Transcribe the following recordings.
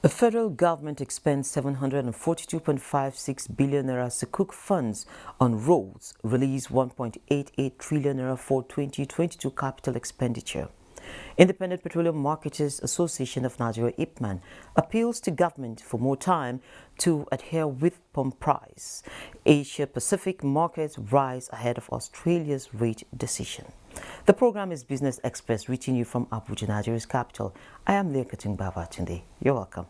The federal government expends 742.56 billion naira Sukuk funds on roads, release 1.88 trillion naira for 2022 capital expenditure. Independent Petroleum Marketers Association of Nigeria (IPMAN) appeals to government for more time to adhere with pump price. Asia Pacific markets rise ahead of Australia's rate decision. The program is Business Express, reaching you from Abuja, Nigeria's capital. I am Leah Tunde. You're welcome.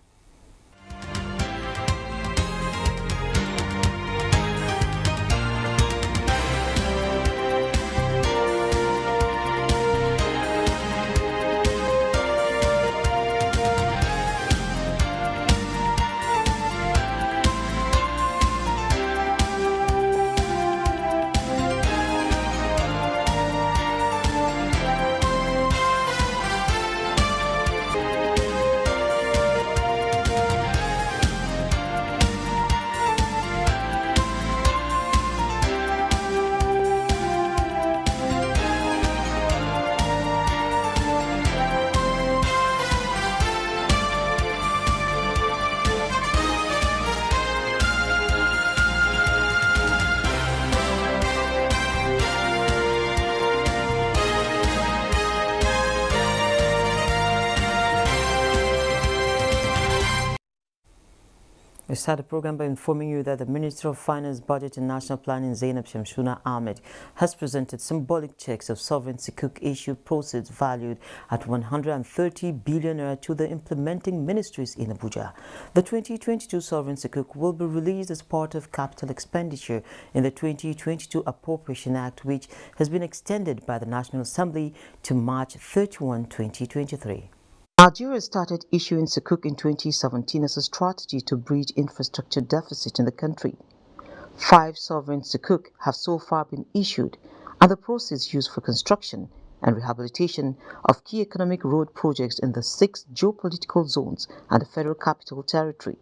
We start the program by informing you that the Minister of Finance, Budget and National Planning, Zainab Shamsuna Ahmed, has presented symbolic checks of sovereign Sukuk issued proceeds valued at 130 billion naira to the implementing ministries in Abuja. The 2022 sovereign Sukuk will be released as part of capital expenditure in the 2022 Appropriation Act, which has been extended by the National Assembly to March 31, 2023. Nigeria started issuing Sukuk in 2017 as a strategy to bridge infrastructure deficit in the country. 5 sovereign Sukuk have so far been issued, and the proceeds used for construction and rehabilitation of key economic road projects in the 6 geopolitical zones and the Federal Capital Territory.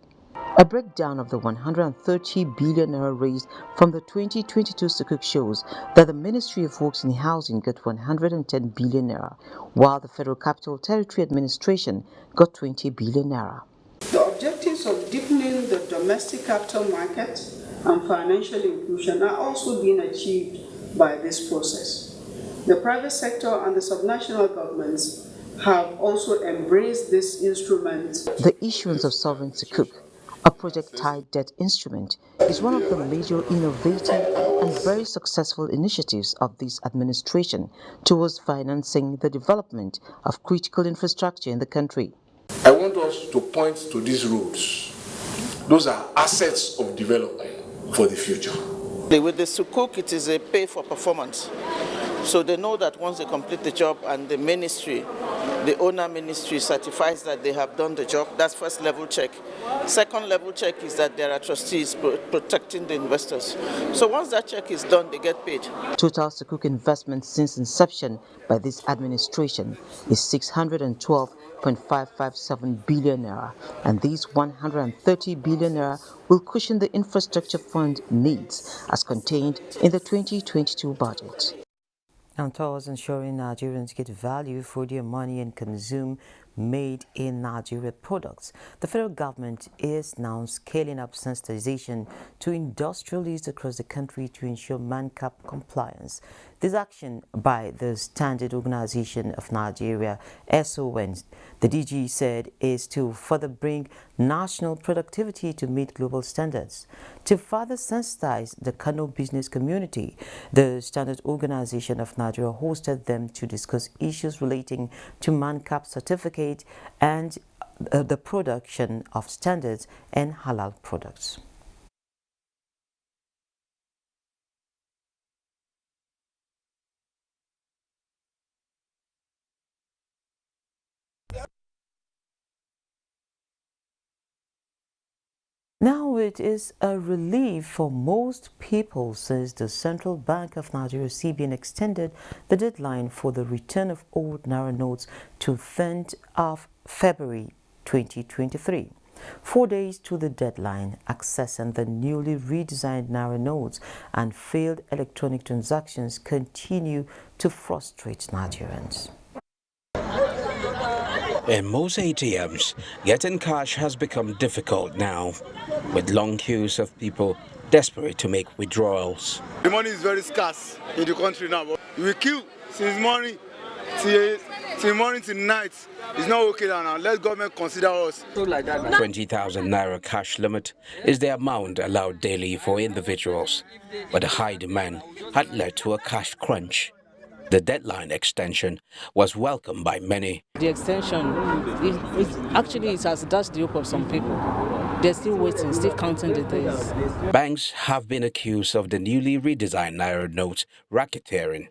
A breakdown of the 130 billion naira raised from the 2022 Sukuk shows that the Ministry of Works and Housing got 110 billion naira, while the Federal Capital Territory Administration got 20 billion naira. The objectives of deepening the domestic capital market and financial inclusion are also being achieved by this process. The private sector and the subnational governments have also embraced this instrument. The issuance of sovereign Sukuk, a project-tied debt instrument, is one of the major innovative and very successful initiatives of this administration towards financing the development of critical infrastructure in the country. I want us to point to these roads. Those are assets of development for the future. With the Sukuk, it is a pay for performance. So they know that once they complete the job and the ministry, the owner ministry certifies that they have done the job, that's first level check. Second level check is that there are trustees protecting the investors. So once that check is done, they get paid. Total Sukuk investment since inception by this administration is 612.557 billion naira, and these 130 billion naira will cushion the infrastructure fund needs as contained in the 2022 budget. And towards ensuring Nigerians get value for their money and consume made in Nigeria products, the federal government is now scaling up sensitization to industrialists across the country to ensure MANCAP compliance. This action by the Standard Organization of Nigeria, SON, the DG said, is to further bring national productivity to meet global standards. To further sensitize the Kano business community, the Standard Organization of Nigeria hosted them to discuss issues relating to MANCAP certificate and the production of standards and halal products. Now it is a relief for most people since the Central Bank of Nigeria (CBN) extended the deadline for the return of old Naira notes to 10th of February 2023. 4 days to the deadline, accessing the newly redesigned Naira notes and failed electronic transactions continue to frustrate Nigerians. In most ATMs, getting cash has become difficult now, with long queues of people desperate to make withdrawals. The money is very scarce in the country now. We queue since morning till morning till night. It's not okay now. Let government consider us. 20,000 naira cash limit is the amount allowed daily for individuals, but the high demand had led to a cash crunch. The deadline extension was welcomed by many. The extension, it has dashed the hope of some people. They're still waiting, still counting the days. Banks have been accused of the newly redesigned naira notes racketeering.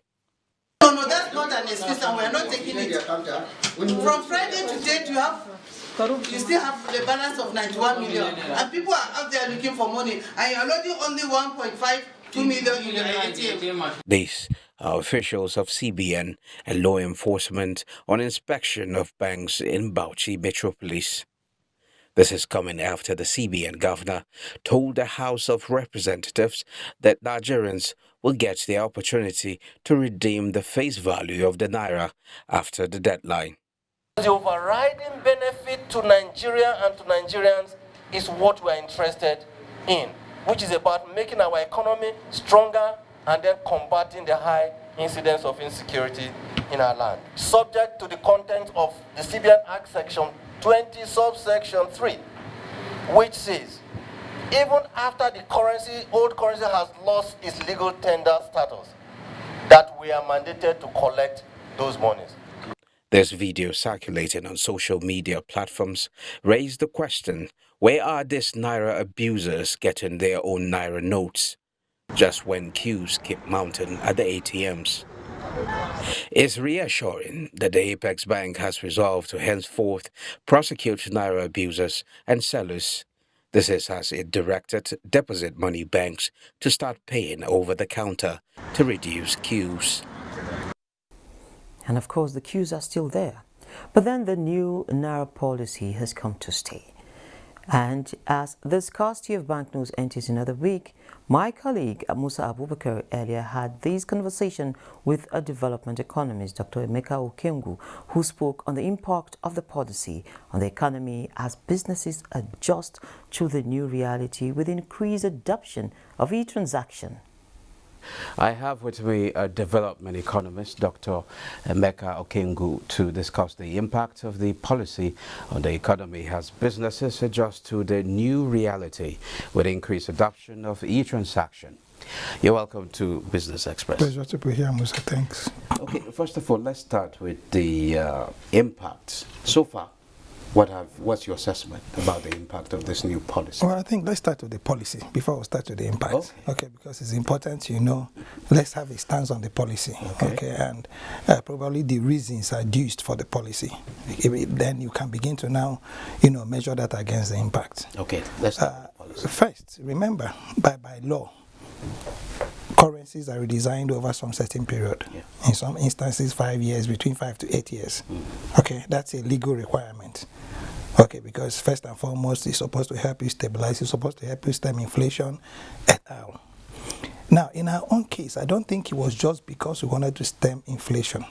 No, that's not an excuse, and we're not taking it. From Friday to date, you still have the balance of 91 million, and people are out there looking for money, and you're loading only 1.52 million in the ATM. These are officials of CBN and law enforcement on inspection of banks in Bauchi Metropolis. This is coming after the CBN governor told the House of Representatives that Nigerians will get the opportunity to redeem the face value of the naira after the deadline. The overriding benefit to Nigeria and to Nigerians is what we're interested in, which is about making our economy stronger and then combating the high incidence of insecurity in our land. Subject to the content of the CBN Act Section 20, subsection 3, which says, even after the old currency has lost its legal tender status, that we are mandated to collect those monies. This video circulating on social media platforms raised the question, where are these naira abusers getting their own naira notes, just when queues keep mounting at the ATMs? It's reassuring that the Apex Bank has resolved to henceforth prosecute naira abusers and sellers. This is as it directed deposit money banks to start paying over the counter to reduce queues. And of course, the queues are still there. But then the new naira policy has come to stay. And as the scarcity of banknotes enters another week, my colleague Musa Abubakar earlier had this conversation with a development economist, Dr. Emeka Okengwu, who spoke on the impact of the policy on the economy as businesses adjust to the new reality with increased adoption of e-transaction. I have with me a development economist, Dr. Emeka Okengwu, to discuss the impact of the policy on the economy as businesses adjust to the new reality with increased adoption of e-transaction. You're welcome to Business Express. Pleasure to be here, Musa. Thanks. Okay, first of all, let's start with the impact. So far, what's your assessment about the impact of this new policy? Well, I think let's start with the policy before we start with the impact. Okay, because it's important, let's have a stance on the policy. Okay, and probably the reasons adduced for the policy. Then you can begin to now, measure that against the impact. Okay, let's start with the policy. First, remember, by law, currencies are redesigned over some certain period. Yeah. In some instances, 5 years, between 5 to 8 years. Okay, that's a legal requirement. Okay, because first and foremost, it's supposed to help you stabilize, it's supposed to help you stem inflation, et al. Now, in our own case, I don't think it was just because we wanted to stem inflation.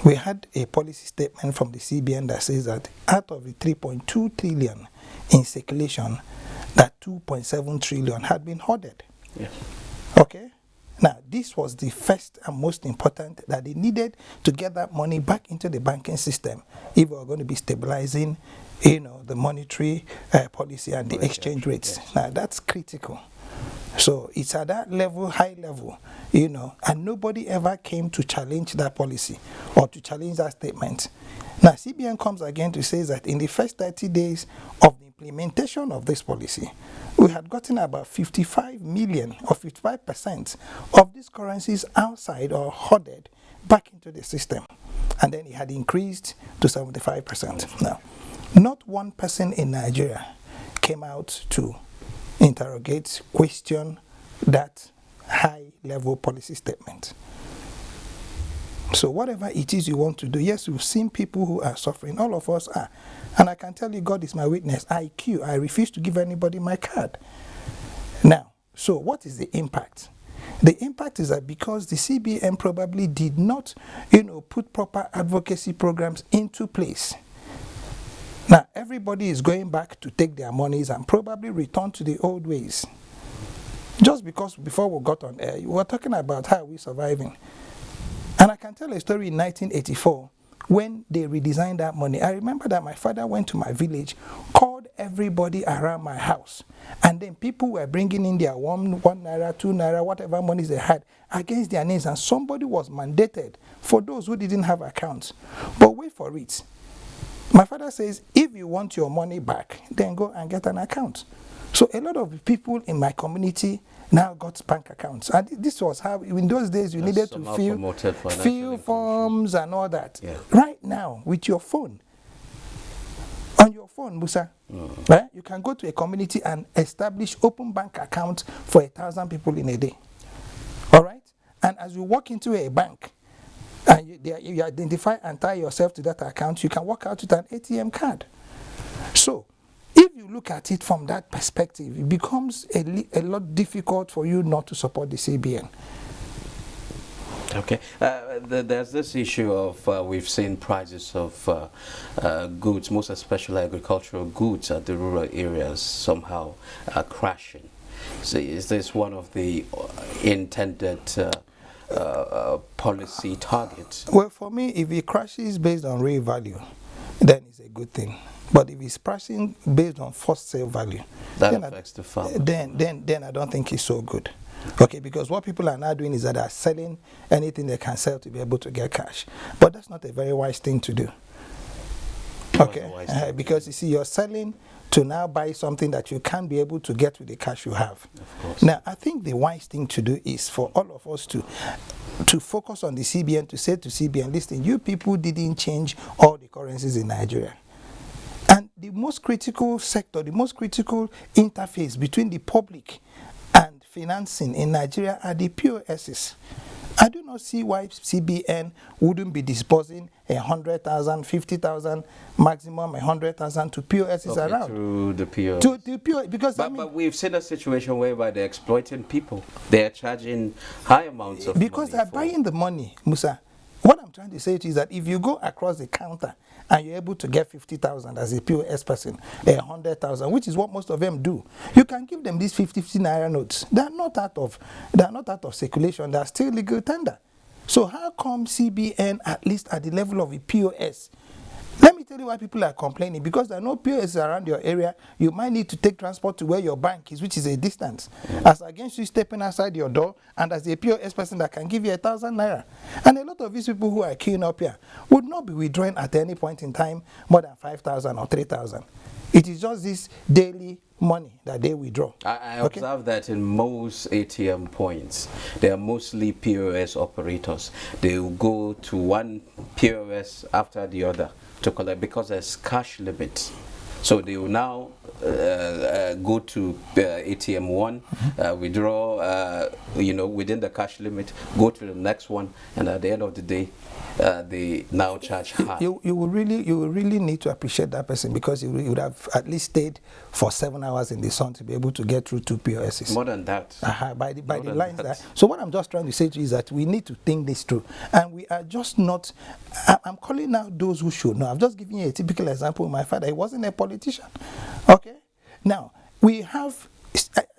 We had a policy statement from the CBN that says that out of the 3.2 trillion in circulation, that 2.7 trillion had been hoarded. Yes. Okay? Now, this was the first and most important, that they needed to get that money back into the banking system if we were going to be stabilizing, the monetary policy and the exchange rates. Yes. Now, that's critical. So it's at that level, high level, and nobody ever came to challenge that policy or to challenge that statement. Now, CBN comes again to say that in the first 30 days of the implementation of this policy, we had gotten about 55 million or 55% of these currencies outside or hoarded back into the system. And then it had increased to 75%. Now, not one person in Nigeria came out to interrogate, question that high-level policy statement. So whatever it is you want to do, yes, we've seen people who are suffering. All of us are. And I can tell you, God is my witness. I refuse to give anybody my card. Now, so what is the impact? The impact is that because the CBN probably did not, put proper advocacy programs into place, Now, everybody is going back to take their monies and probably return to the old ways. Just because before we got on air, we were talking about how we're surviving. And I can tell a story in 1984 when they redesigned that money. I remember that my father went to my village, called everybody around my house, and then people were bringing in their one naira, 2 naira, whatever monies they had against their names, and somebody was mandated for those who didn't have accounts. But wait for it. My father says, if you want your money back, then go and get an account. So a lot of people in my community now got bank accounts. And this was how, in those days, you needed to fill forms and all that. Yeah. Right now, with your phone, on your phone, Musa, right, you can go to a community and establish open bank accounts for 1,000 people in a day. All right? And as you walk into a bank, and you identify and tie yourself to that account, you can walk out with an ATM card. So, if you look at it from that perspective, it becomes a lot difficult for you not to support the CBN. Okay. There's this issue of we've seen prices of goods, most especially agricultural goods at the rural areas, somehow crashing. So is this one of the intended policy targets? Well, for me, if it crashes based on real value, then it's a good thing. But if it's pricing based on first sale value, that affects the farmer. Then I don't think it's so good. Okay, because what people are now doing is that they're selling anything they can sell to be able to get cash. But that's not a very wise thing to do. Okay, because you see, you're selling to now buy something that you can't be able to get with the cash you have. Of course. Now, I think the wise thing to do is for all of us to focus on the CBN, to say to CBN, listen, you people didn't change all the currencies in Nigeria. And the most critical sector, the most critical interface between the public and financing in Nigeria are the POSs. I do not see why CBN wouldn't be disbursing 100,000, 50,000, maximum 100,000 to POSs around. Through the POS. To the POS, because but we've seen a situation whereby they're exploiting people. They're charging high amounts of money. Because they're buying the money, Musa. What I'm trying to say to you is that if you go across the counter and you're able to get 50,000 as a POS person, 100,000, which is what most of them do, you can give them these 50 naira notes. They're not out of circulation. They're still legal tender. So how come CBN, at least at the level of a POS? Let me tell you why people are complaining. Because there are no POS around your area, you might need to take transport to where your bank is, which is a distance. As against you stepping outside your door, and as a POS person that can give you 1,000 naira. And a lot of these people who are queuing up here would not be withdrawing at any point in time more than 5,000 or 3,000. It is just this daily money that they withdraw. I observe that in most ATM points, they are mostly POS operators. They will go to one POS after the other to collect because there's cash limits. So they will now go to ATM 1, withdraw, within the cash limit, go to the next one, and at the end of the day, they now charge high. You will really need to appreciate that person, because he would have at least stayed for 7 hours in the sun to be able to get through 2 POSs. More than that. By the lines that. So what I'm just trying to say to you is that we need to think this through, and we are just not. I'm calling out those who should know. I've just given you a typical example. My father, he wasn't a politician. Okay. Now we have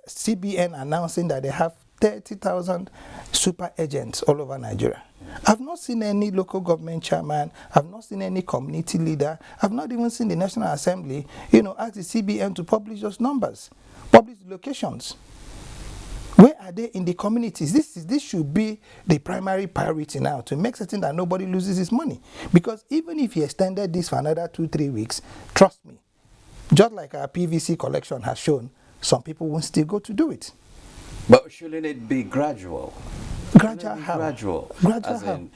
CBN announcing that they have 30,000 super agents all over Nigeria. I've not seen any local government chairman. I've not seen any community leader. I've not even seen the National Assembly, ask the CBN to publish those numbers, publish the locations. Where are they in the communities? This should be the primary priority now, to make certain that nobody loses his money. Because even if he extended this for another 2-3 weeks, trust me, just like our PVC collection has shown, some people won't still go to do it. But shouldn't it be gradual? Gradual how? Gradual. Gradual as in,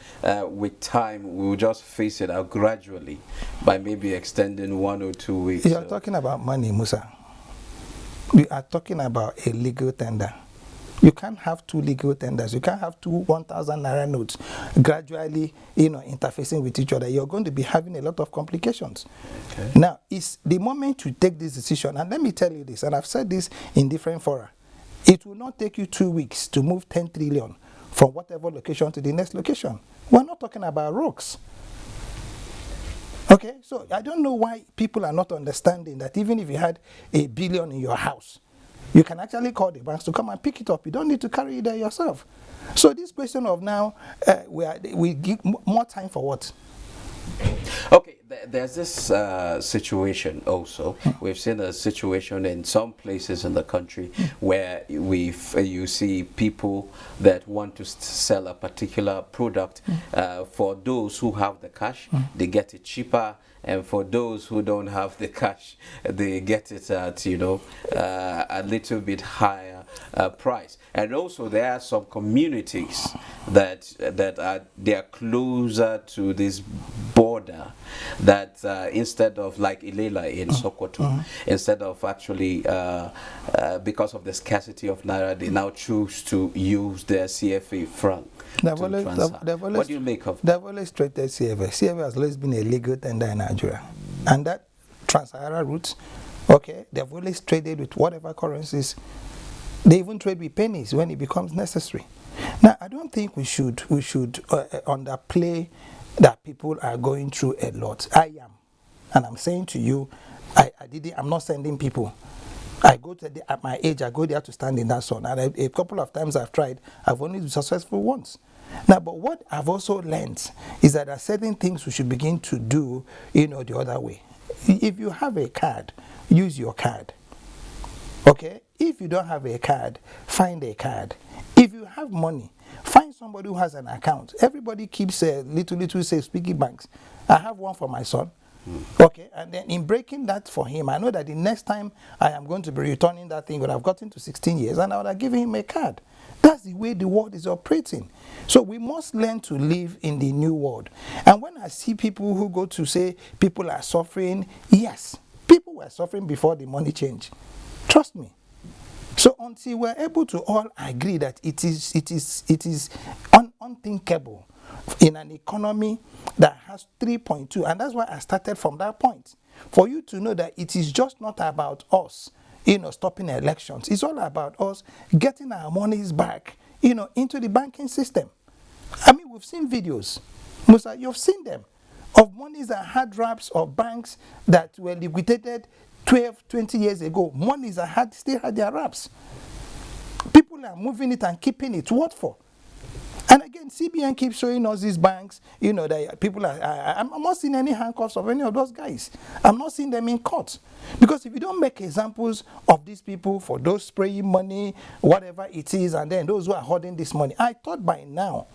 with time, we will just face it out gradually by maybe extending 1 or 2 weeks. You are talking about money, Musa. We are talking about a legal tender. You can't have 2 legal tenders. You can't have 2 1,000 naira notes gradually, interfacing with each other. You're going to be having a lot of complications. Okay. Now, it's the moment you take this decision, and let me tell you this, and I've said this in different fora. It will not take you 2 weeks to move 10 trillion from whatever location to the next location. We're not talking about rocks. Okay, so I don't know why people are not understanding that even if you had $1 billion in your house, you can actually call the banks to come and pick it up. You don't need to carry it there yourself. So this question of now, we give more time for what? Okay, there's this situation also. We've seen a situation in some places in the country where you see people that want to sell a particular product. For those who have the cash, they get it cheaper. And for those who don't have the cash, they get it at, a little bit higher price. And also there are some communities that are closer to this border that instead of like Ilela in Sokoto, instead of actually because of the scarcity of Naira, they now choose to use their CFA franc. What do you make of that? They've always traded CFA. CFA has always been a legal tender in Nigeria. And that trans-Sahara route, okay, they've always traded with whatever currencies. They even trade with pennies when it becomes necessary. Now, I don't think we should underplay that people are going through a lot. I am. And I'm saying to you, I'm not sending people. At my age, I go there to stand in that sun. And a couple of times I've tried, I've only been successful once. Now, but what I've also learned is that there are certain things we should begin to do, the other way. If you have a card, use your card. Okay? If you don't have a card, find a card. If you have money, find somebody who has an account. Everybody keeps little safe piggy banks. I have one for my son. Okay, and then in breaking that for him, I know that the next time I am going to be returning that thing when I've gotten to 16 years, and I would have given him a card. That's the way the world is operating. So we must learn to live in the new world. And when I see people who go to say people are suffering, yes, people were suffering before the money change. Trust me. So until we're able to all agree that it is unthinkable in an economy that has 3.2, and that's why I started from that point, for you to know that it is just not about us, stopping elections. It's all about us getting our monies back, into the banking system. I mean, we've seen videos, Musa, you've seen them, of monies that had wraps of banks that were liquidated 12, 20 years ago. Monies that still had their wraps. People are moving it and keeping it. What for? And again, CBN keeps showing us these banks, that people are, I'm not seeing any handcuffs of any of those guys. I'm not seeing them in court. Because if you don't make examples of these people for those spraying money, whatever it is, and then those who are hoarding this money, I thought by now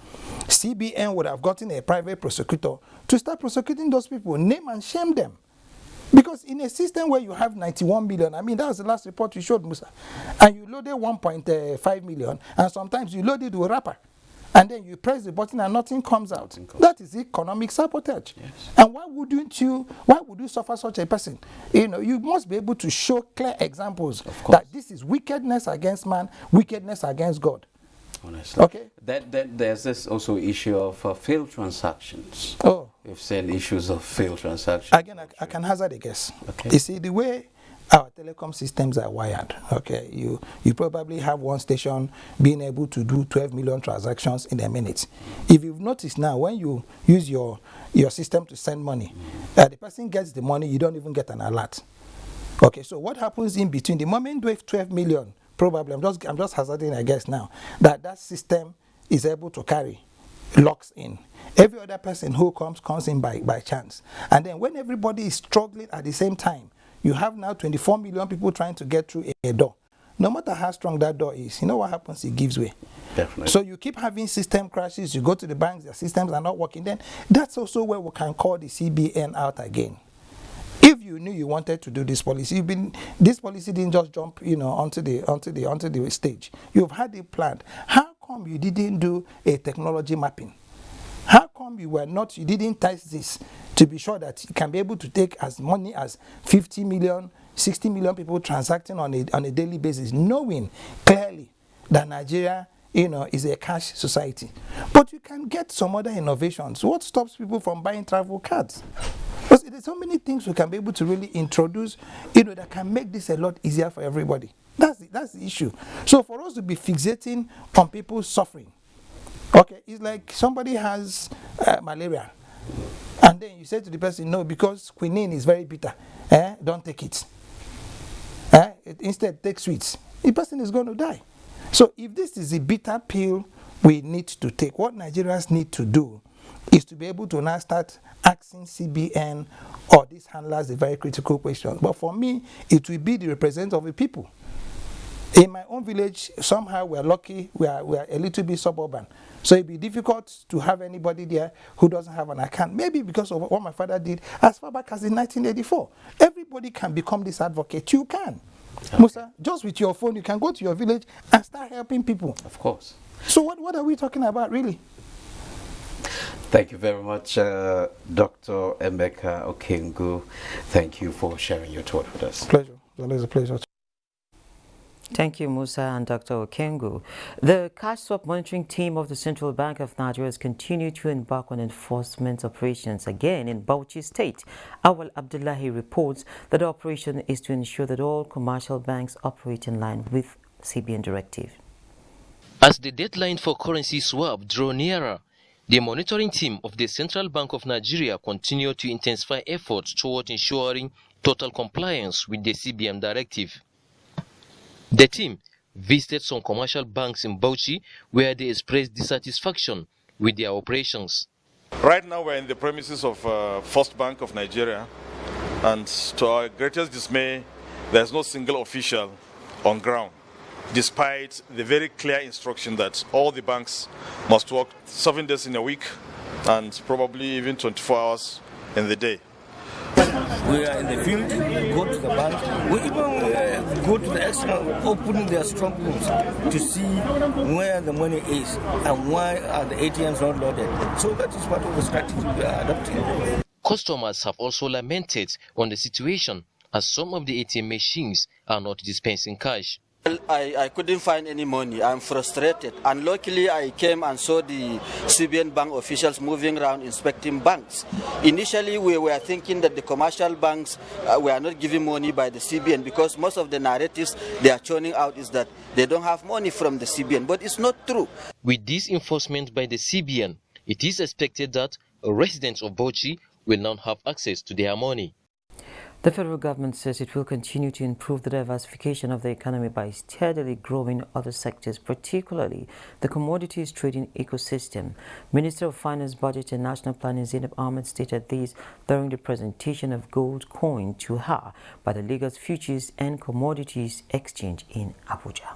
CBN would have gotten a private prosecutor to start prosecuting those people, name and shame them. Because in a system where you have 91 million, I mean, that was the last report you showed, Musa, and you loaded 1.5 million, and sometimes you loaded with wrapper. And then you press the button and nothing comes out. That is economic sabotage. Yes. And why would you suffer such a person? You must be able to show clear examples that this is wickedness against man, wickedness against God. Honestly. Okay? Then there's this also issue of failed transactions. Oh. We've seen issues of failed transactions. Again, I can hazard a guess. Okay. You see, the way our telecom systems are wired, okay, you probably have one station being able to do 12 million transactions in a minute. If you've noticed now, when you use your system to send money, the person gets the money, you don't even get an alert. Okay, so what happens in between? The moment we have 12 million, probably, I'm just hazarding a guess now, that system is able to carry, locks in. Every other person who comes in by chance. And then when everybody is struggling at the same time, you have now 24 million people trying to get through a door. No matter how strong that door is, you know what happens? It gives way. Definitely. So you keep having system crashes, you go to the banks, their systems are not working. Then that's also where we can call the CBN out again. If you knew you wanted to do this policy, this policy didn't just jump, onto the stage. You've had it planned. How come you didn't do a technology mapping? How come you didn't test this to be sure that you can be able to take as many as 50 million, 60 million people transacting on a daily basis, knowing clearly that Nigeria, is a cash society. But you can get some other innovations. What stops people from buying travel cards? Because there's so many things we can be able to really introduce, that can make this a lot easier for everybody. That's the issue. So for us to be fixating on people suffering, okay, it's like somebody has malaria, and then you say to the person, no, because quinine is very bitter, don't take it. Instead, take sweets. The person is going to die. So if this is a bitter pill we need to take, what Nigerians need to do is to be able to now start asking CBN or these handlers a very critical question. But for me, it will be the representative of the people. In my own village, somehow we're lucky, we are a little bit suburban. So it'd be difficult to have anybody there who doesn't have an account. Maybe because of what my father did as far back as in 1984. Everybody can become this advocate. You can. Okay. Musa, just with your phone, you can go to your village and start helping people. Of course. So what are we talking about, really? Thank you very much, Dr. Emeka Okengu. Thank you for sharing your thought with us. Pleasure. It's always a pleasure. Thank you, Musa and Dr. Okengu. The cash swap monitoring team of the Central Bank of Nigeria has continued to embark on enforcement operations again in Bauchi State. Awal Abdullahi reports that the operation is to ensure that all commercial banks operate in line with CBN directive. As the deadline for currency swap drew nearer, the monitoring team of the Central Bank of Nigeria continued to intensify efforts toward ensuring total compliance with the CBN directive. The team visited some commercial banks in Bauchi where they expressed dissatisfaction with their operations. Right now we're in the premises of First Bank of Nigeria, and to our greatest dismay, there's no single official on ground, despite the very clear instruction that all the banks must work 7 days in a week and probably even 24 hours in the day. We are in the field, go to the bank, we even go to the extra, open their strong rooms to see where the money is and why are the ATMs not loaded. So that is part of the strategy we are adopting. Customers have also lamented on the situation as some of the ATM machines are not dispensing cash. I couldn't find any money. I'm frustrated. And luckily, I came and saw the CBN bank officials moving around inspecting banks. Initially, we were thinking that the commercial banks were not giving money by the CBN because most of the narratives they are churning out is that they don't have money from the CBN. But it's not true. With this enforcement by the CBN, it is expected that residents of Bauchi will now have access to their money. The federal government says it will continue to improve the diversification of the economy by steadily growing other sectors, particularly the commodities trading ecosystem. Minister of Finance, Budget and National Planning Zainab Ahmed stated this during the presentation of gold coin to her by the Lagos Futures and Commodities Exchange in Abuja.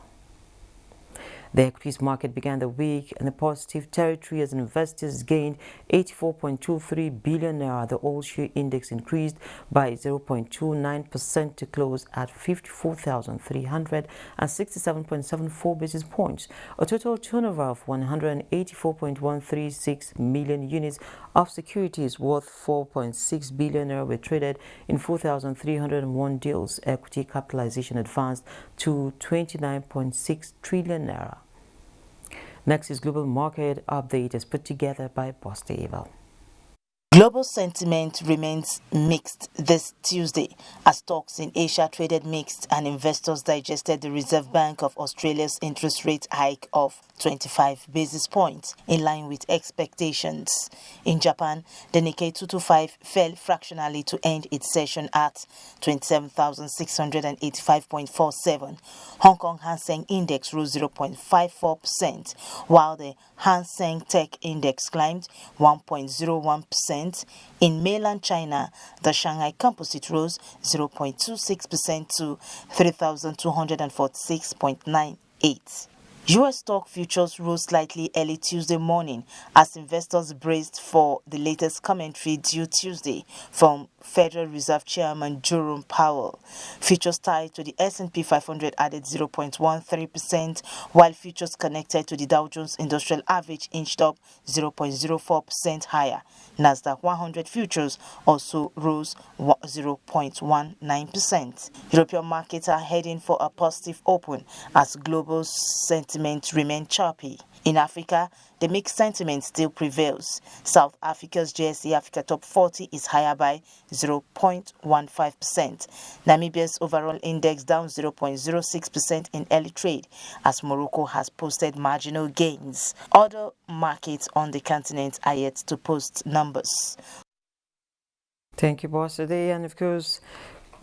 The equities market began the week in a positive territory as investors gained 84.23 billion naira. The all-share index increased by 0.29% to close at 54,367.74 basis points. A total turnover of 184.136 million units of securities worth 4.6 billion naira were traded in 4,301 deals. Equity capitalization advanced to 29.6 trillion naira. Next is Global Market Update as put together by Boss Dave. Global sentiment remains mixed this Tuesday as stocks in Asia traded mixed and investors digested the Reserve Bank of Australia's interest rate hike of 25 basis points in line with expectations. In Japan, the Nikkei 225 fell fractionally to end its session at 27,685.47. Hong Kong Hang Seng Index rose 0.54%, while the Hang Seng Tech Index climbed 1.01%. In mainland China, the Shanghai Composite rose 0.26% to 3,246.98. U.S. stock futures rose slightly early Tuesday morning as investors braced for the latest commentary due Tuesday from Federal Reserve Chairman Jerome Powell. Futures tied to the S&P 500 added 0.13%, while futures connected to the Dow Jones Industrial Average inched up 0.04% higher. Nasdaq 100 futures also rose 0.19%. European markets are heading for a positive open as global sentiment remains choppy. In Africa, the mixed sentiment still prevails. South Africa's JSE Africa Top 40 is higher by 0.15%. Namibia's overall index down 0.06% in early trade as Morocco has posted marginal gains. Other markets on the continent are yet to post numbers. Thank you, boss, today. And of course,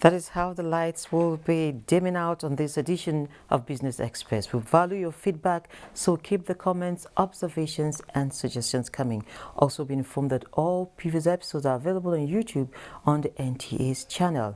that is how the lights will be dimming out on this edition of Business Express. We value your feedback, so keep the comments, observations, and suggestions coming. Also, be informed that all previous episodes are available on YouTube on the NTA's channel.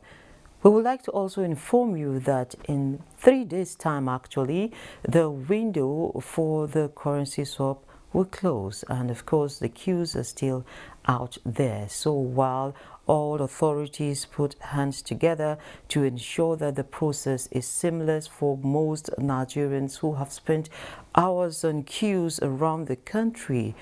We would like to also inform you that in 3 days' time, actually, the window for the currency swap will close, and of course the queues are still out there. So while all authorities put hands together to ensure that the process is seamless for most Nigerians who have spent hours on queues around the country,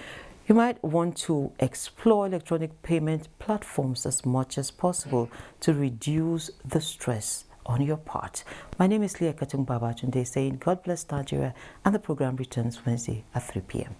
you might want to explore electronic payment platforms as much as possible to reduce the stress on your part. My name is Leah Katung Babatunde saying God bless Nigeria, and the program returns Wednesday at 3 p.m.